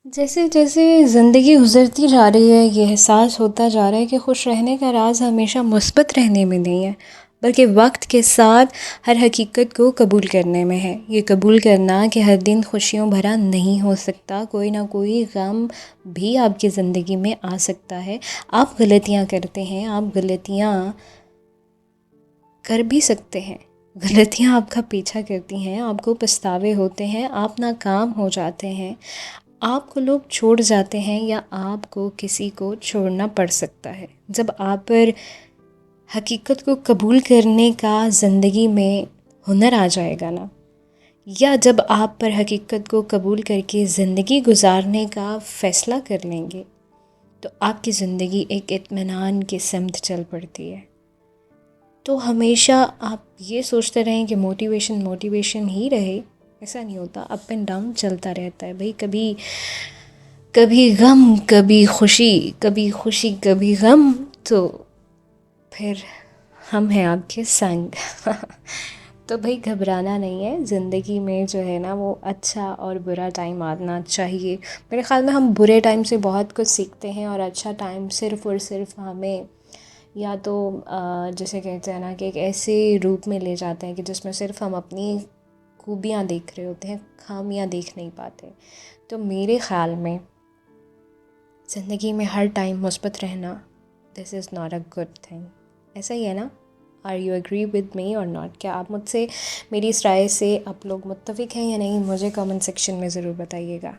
जैसे जैसे ज़िंदगी गुज़रती जा रही है ये एहसास होता जा रहा है कि खुश रहने का राज हमेशा मुस्बत रहने में नहीं है, बल्कि वक्त के साथ हर हकीकत को कबूल करने में है। ये कबूल करना कि हर दिन खुशियों भरा नहीं हो सकता, कोई ना कोई गम भी आपकी ज़िंदगी में आ सकता है। आप गलतियाँ करते हैं, आप गलतियाँ कर भी सकते हैं। गलतियाँ आपका पीछा करती हैं, आपको पछतावे होते हैं, आप नाकाम हो जाते हैं, आपको लोग छोड़ जाते हैं या आपको किसी को छोड़ना पड़ सकता है। जब आप पर हकीकत को कबूल करने का ज़िंदगी में हुनर आ जाएगा ना, या जब आप पर हकीकत को कबूल करके ज़िंदगी गुजारने का फ़ैसला कर लेंगे, तो आपकी ज़िंदगी एक इत्मीनान की सिमत चल पड़ती है। तो हमेशा आप ये सोचते रहें कि मोटिवेशन मोटिवेशन ही रहे, ऐसा नहीं होता। अप एंड डाउन चलता रहता है भाई। कभी कभी गम, कभी खुशी, कभी खुशी कभी गम। तो फिर हम हैं आपके संग। तो भाई घबराना नहीं है, ज़िंदगी में जो है ना वो अच्छा और बुरा टाइम आना चाहिए। मेरे ख़्याल में हम बुरे टाइम से बहुत कुछ सीखते हैं और अच्छा टाइम सिर्फ़ और सिर्फ हमें या तो जैसे कहते हैं ना कि एक ऐसे रूप में ले जाते हैं कि जिसमें सिर्फ हम अपनी खूबियाँ देख रहे होते हैं, खामियाँ देख नहीं पाते। तो मेरे ख़्याल में ज़िंदगी में हर टाइम मुस्बत रहना, this is not a good thing. ऐसा ही है ना? Are you agree with me और नॉट? क्या आप मुझसे मेरी इस राय से आप लोग मुत्तफ़िक हैं या नहीं? मुझे कमेंट सेक्शन में ज़रूर बताइएगा।